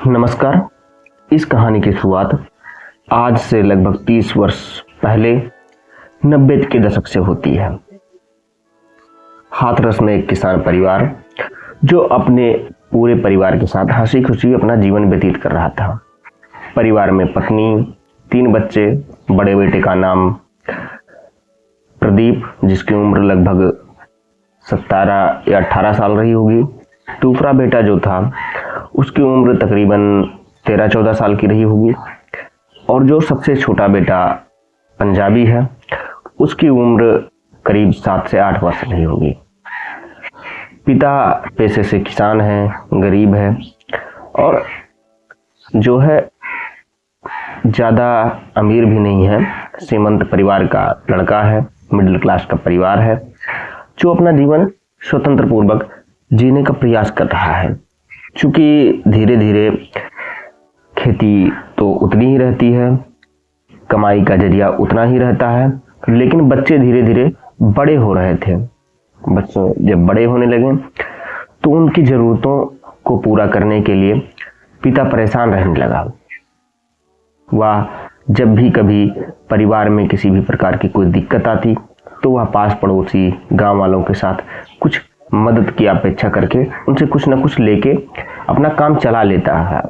नमस्कार। इस कहानी की शुरुआत आज से लगभग 30 वर्ष पहले 90 के दशक से होती है। हाथरस में एक किसान परिवार जो अपने पूरे परिवार के साथ हंसी खुशी अपना जीवन व्यतीत कर रहा था। परिवार में पत्नी, 3 बच्चे, बड़े बेटे का नाम प्रदीप जिसकी उम्र लगभग 17 या 18 साल रही होगी। दूसरा बेटा जो था उसकी उम्र तकरीबन 13-14 साल की रही होगी और जो सबसे छोटा बेटा पंजाबी है उसकी उम्र करीब 7 से 8 वर्ष रही होगी। पिता पेशे से किसान है, गरीब है और जो है ज़्यादा अमीर भी नहीं है, श्रीमंत परिवार का लड़का है, मिडिल क्लास का परिवार है जो अपना जीवन स्वतंत्र पूर्वक जीने का प्रयास कर रहा है। चूँकि धीरे धीरे खेती तो उतनी ही रहती है, कमाई का जरिया उतना ही रहता है, लेकिन बच्चे धीरे धीरे बड़े हो रहे थे। बच्चे जब बड़े होने लगे तो उनकी ज़रूरतों को पूरा करने के लिए पिता परेशान रहने लगा। वह जब भी कभी परिवार में किसी भी प्रकार की कोई दिक्कत आती तो वह पास पड़ोसी गांव वालों के साथ कुछ मदद की अपेक्षा करके उनसे कुछ न कुछ लेके अपना काम चला लेता है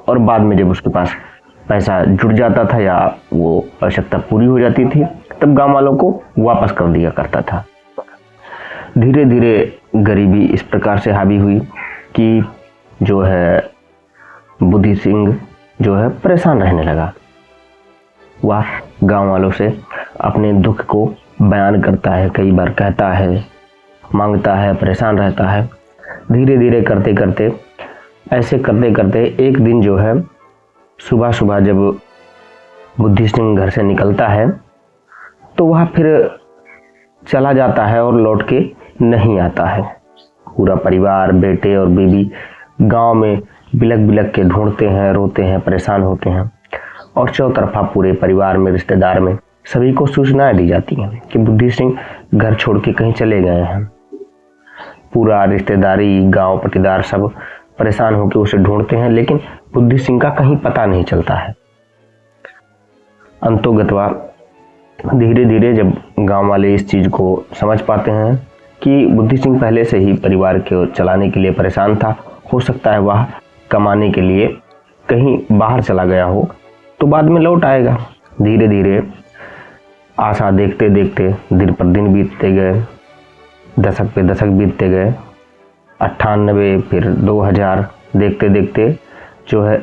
और बाद में जब उसके पास पैसा जुट जाता था या वो आवश्यकता पूरी हो जाती थी तब गांव वालों को वापस कर दिया करता था। धीरे धीरे गरीबी इस प्रकार से हावी हुई कि जो है बुद्धि सिंह जो है परेशान रहने लगा। वह गांव वालों से अपने दुख को बयान करता है, कई बार कहता है, मांगता है, परेशान रहता है। धीरे धीरे करते करते एक दिन जो है सुबह सुबह जब बुद्धि सिंह घर से निकलता है तो वह फिर चला जाता है और लौट के नहीं आता है। पूरा परिवार, बेटे और बीवी गांव में बिलक बिलक के ढूंढते हैं, रोते हैं, परेशान होते हैं और चौतरफा पूरे परिवार में, रिश्तेदार में सभी को सूचनाएं दी जाती हैं कि बुद्धि सिंह घर छोड़ के कहीं चले गए हैं। पूरा रिश्तेदारी, गांव पटीदार सब परेशान होकर उसे ढूंढते हैं, लेकिन बुद्धि सिंह का कहीं पता नहीं चलता है। अंतोगत्वा धीरे धीरे जब गांव वाले इस चीज़ को समझ पाते हैं कि बुद्धि सिंह पहले से ही परिवार को चलाने के लिए परेशान था, हो सकता है वह कमाने के लिए कहीं बाहर चला गया हो तो बाद में लौट आएगा। धीरे धीरे आशा देखते देखते दिन पर दिन बीतते गए, दशक पे दशक बीतते गए। 98 फिर 2000, देखते देखते जो है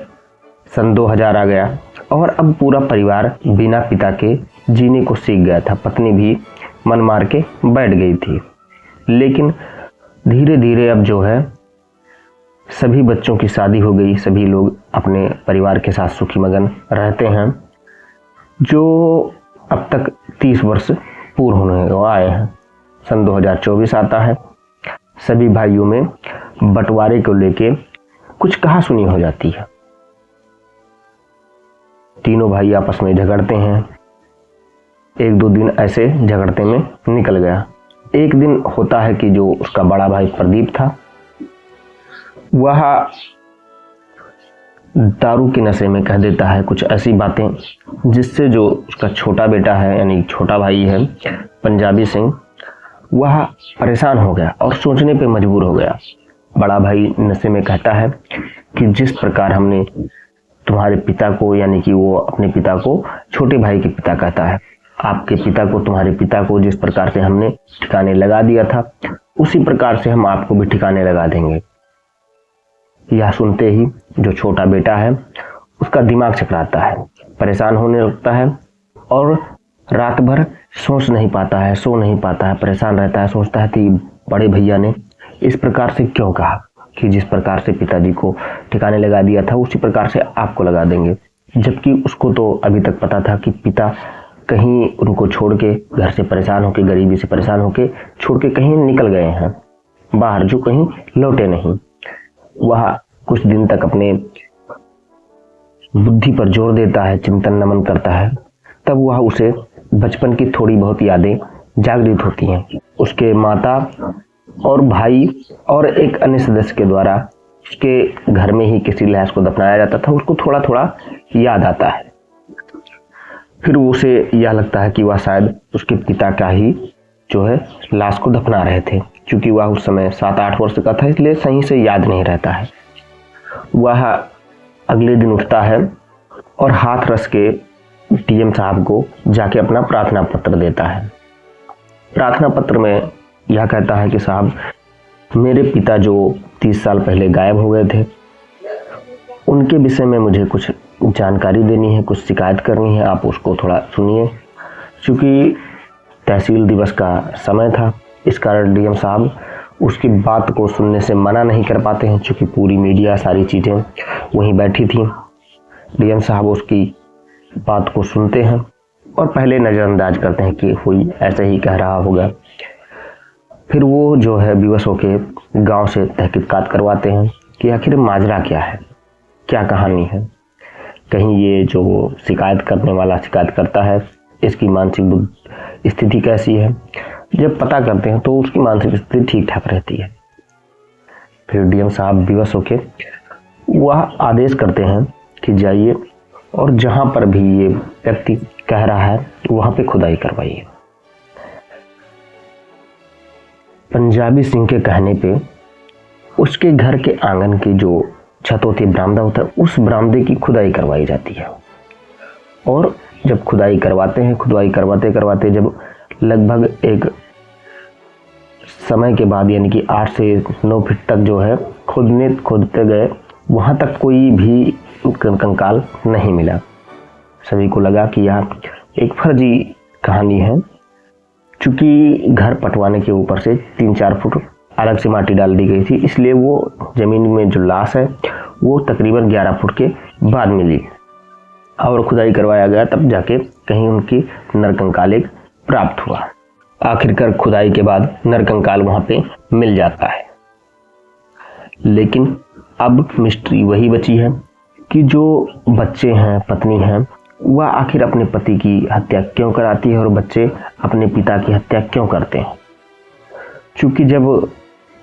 सन 2000 आ गया और अब पूरा परिवार बिना पिता के जीने को सीख गया था। पत्नी भी मन मार के बैठ गई थी। लेकिन धीरे धीरे अब जो है सभी बच्चों की शादी हो गई, सभी लोग अपने परिवार के साथ सुखी मगन रहते हैं। जो अब तक 30 वर्ष पूर्ण होने को आए हैं, सन 2024 आता है। सभी भाइयों में बंटवारे को लेके कुछ कहासुनी हो जाती है। तीनों भाई आपस में झगड़ते हैं। 1-2 दिन ऐसे झगड़ते में निकल गया। एक दिन होता है कि जो उसका बड़ा भाई प्रदीप था वह दारू के नशे में कह देता है कुछ ऐसी बातें जिससे जो उसका छोटा बेटा है यानी छोटा भाई है पंजाबी सिंह, वह परेशान हो गया और सोचने पे मजबूर हो गया। बड़ा भाई नशे में कहता है कि जिस प्रकार हमने तुम्हारे पिता को, यानी कि वो अपने पिता को छोटे भाई के पिता कहता है, आपके पिता को, तुम्हारे पिता को जिस प्रकार से हमने ठिकाने लगा दिया था उसी प्रकार से हम आपको भी ठिकाने लगा देंगे। यह सुनते ही जो छोटा बेटा है उसका दिमाग चकराता है, परेशान होने लगता है और रात भर सोच नहीं पाता है, सो नहीं पाता है, परेशान रहता है। सोचता है कि बड़े भैया ने इस प्रकार से क्यों कहा कि जिस प्रकार से पिताजी को ठिकाने लगा दिया था उसी प्रकार से आपको लगा देंगे, जबकि उसको तो अभी तक पता था कि पिता कहीं उनको छोड़ के, घर से परेशान होकर, गरीबी से परेशान होकर छोड़ के कहीं निकल गए हैं बाहर, जो कहीं लौटे नहीं। वह कुछ दिन तक अपने बुद्धि पर जोर देता है, चिंतन नमन करता है, तब वह उसे बचपन की थोड़ी बहुत यादें जागृत होती हैं। उसके माता और भाई और एक अन्य सदस्य के द्वारा उसके घर में ही किसी लाश को दफनाया जाता था, उसको थोड़ा थोड़ा याद आता है। फिर उसे यह लगता है कि वह शायद उसके पिता का ही जो है लाश को दफना रहे थे। क्योंकि वह उस समय 7-8 वर्ष का था, इसलिए सही से याद नहीं रहता है। वह अगले दिन उठता है और हाथ रस के डीएम साहब को जाके अपना प्रार्थना पत्र देता है। प्रार्थना पत्र में यह कहता है कि साहब, मेरे पिता जो 30 साल पहले गायब हो गए थे, उनके विषय में मुझे कुछ जानकारी देनी है, कुछ शिकायत करनी है, आप उसको थोड़ा सुनिए। क्योंकि तहसील दिवस का समय था, इस कारण डीएम साहब उसकी बात को सुनने से मना नहीं कर पाते हैं। क्योंकि पूरी मीडिया, सारी चीज़ें वहीं बैठी थी। डीएम साहब उसकी बात को सुनते हैं और पहले नज़रअंदाज करते हैं कि कोई ऐसे ही कह रहा होगा। फिर वो जो है विवश होके गांव से तहकीकात करवाते हैं कि आखिर माजरा क्या है, क्या कहानी है, कहीं ये जो शिकायत करने वाला शिकायत करता है इसकी मानसिक स्थिति कैसी है। जब पता करते हैं तो उसकी मानसिक स्थिति ठीक ठाक रहती है। फिर डीएम साहब विवश होके वह आदेश करते हैं कि जाइए और जहाँ पर भी ये व्यक्ति कह रहा है वहाँ पे खुदाई करवाइए। पंजाबी सिंह के कहने पे उसके घर के आंगन की जो छत होती है, बरामदा होता है, उस बरामदे की खुदाई करवाई जाती है। और जब खुदाई करवाते हैं, खुदाई करवाते करवाते जब लगभग एक समय के बाद यानी कि 8 से 9 फीट तक जो है खोदते गए, वहाँ तक कोई भी कंकाल नहीं मिला। सभी को लगा कि यह एक फर्जी कहानी है। चूँकि घर पटवाने के ऊपर से 3-4 फुट अलग से माटी डाल दी गई थी, इसलिए वो ज़मीन में जो लाश है वो तकरीबन 11 फुट के बाद मिली और खुदाई करवाया गया, तब जाके कहीं उनकी नरकंकाल एक प्राप्त हुआ। आखिरकार खुदाई के बाद नरकंकाल वहाँ पे मिल जाता है। लेकिन अब मिस्ट्री वही बची है कि जो बच्चे हैं, पत्नी हैं, वह आखिर अपने पति की हत्या क्यों कराती है और बच्चे अपने पिता की हत्या क्यों करते हैं। क्योंकि जब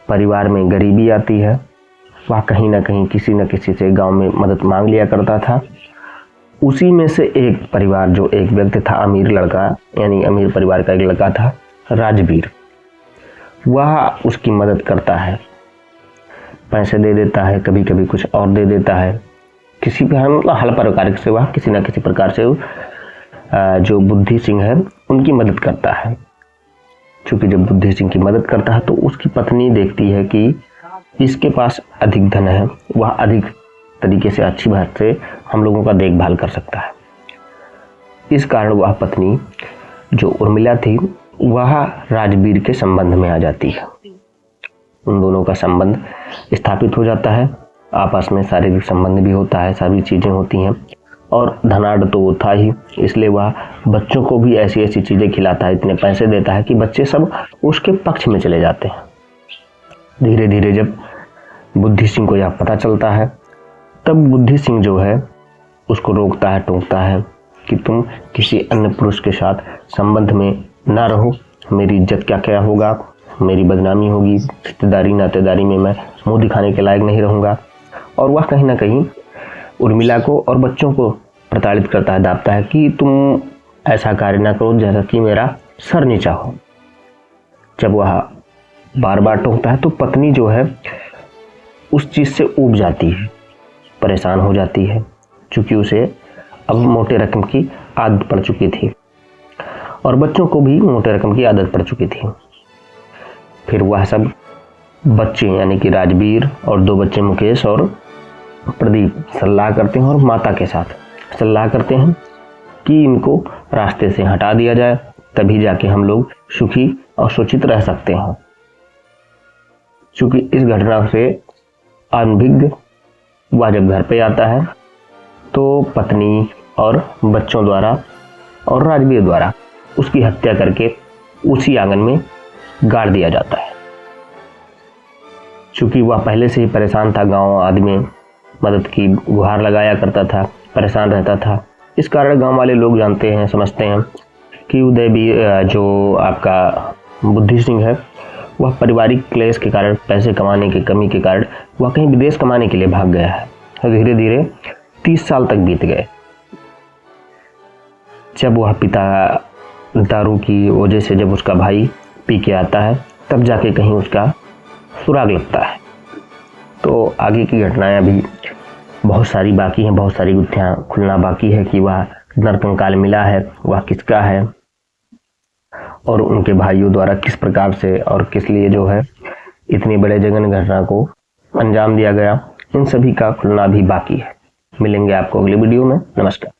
परिवार में गरीबी आती है, वह कहीं ना कहीं किसी न किसी से गांव में मदद मांग लिया करता था। उसी में से एक परिवार, जो एक व्यक्ति था, अमीर लड़का, यानी अमीर परिवार का एक लड़का था राजवीर, वह उसकी मदद करता है, पैसे दे देता है, कभी कभी कुछ और दे देता है। किसी भी मतलब हर प्रकार से वह किसी न किसी प्रकार से जो बुद्धि सिंह है उनकी मदद करता है। क्योंकि जब बुद्धि सिंह की मदद करता है तो उसकी पत्नी देखती है कि इसके पास अधिक धन है, वह अधिक तरीके से, अच्छी बात से हम लोगों का देखभाल कर सकता है। इस कारण वह पत्नी जो उर्मिला थी वह राजवीर के संबंध में आ जाती है। उन दोनों का संबंध स्थापित हो जाता है, आपस में शारीरिक संबंध भी होता है, सारी चीज़ें होती हैं। और धनाढ़ तो वो था ही, इसलिए वह बच्चों को भी ऐसी ऐसी चीज़ें खिलाता है, इतने पैसे देता है कि बच्चे सब उसके पक्ष में चले जाते हैं। धीरे धीरे जब बुद्धि सिंह को यह पता चलता है, तब बुद्धि सिंह जो है उसको रोकता है, टोकता है कि तुम किसी अन्य पुरुष के साथ संबंध में ना रहो, मेरी इज्जत क्या क्या होगा, मेरी बदनामी होगी, रिश्तेदारी नातेदारी में मैं मुंह दिखाने के लायक नहीं रहूँगा। और वह कहीं ना कहीं उर्मिला को और बच्चों को प्रताड़ित करता है, दाबता है कि तुम ऐसा कार्य ना करो जैसा कि मेरा सर नीचा हो। जब वह बार बार टोकता है तो पत्नी जो है उस चीज़ से ऊब जाती है, परेशान हो जाती है, क्योंकि उसे अब मोटे रकम की आदत पड़ चुकी थी और बच्चों को भी मोटे रकम की आदत पड़ चुकी थी। फिर वह सब बच्चे यानी कि राजवीर और 2 बच्चे मुकेश और प्रदीप सलाह करते हैं और माता के साथ सलाह करते हैं कि इनको रास्ते से हटा दिया जाए, तभी जाके हम लोग सुखी और सुचित रह सकते हैं। क्योंकि इस घटना से अनभिज्ञ वह जब घर पे आता है तो पत्नी और बच्चों द्वारा और राजवीर द्वारा उसकी हत्या करके उसी आंगन में गाड़ दिया जाता है। चूँकि वह पहले से ही परेशान था, गांव आदि में मदद की गुहार लगाया करता था, परेशान रहता था, इस कारण गांव वाले लोग जानते हैं, समझते हैं कि उदय भी जो आपका बुद्धि सिंह है वह पारिवारिक क्लेश के कारण, पैसे कमाने की कमी के कारण वह कहीं विदेश कमाने के लिए भाग गया है। और धीरे धीरे 30 साल तक बीत गए। जब वह पिता दारू की वजह से जब उसका भाई पी के आता है, तब जाके कहीं उसका सुराग लगता है। तो आगे की घटनाएं अभी बहुत सारी बाकी हैं, बहुत सारी गुत्थियां खुलना बाकी है कि वह नरकंकाल मिला है वह किसका है और उनके भाइयों द्वारा किस प्रकार से और किस लिए जो है इतनी बड़े जघन्य घटना को अंजाम दिया गया। इन सभी का खुलना भी बाकी है। मिलेंगे आपको अगली वीडियो में। नमस्कार।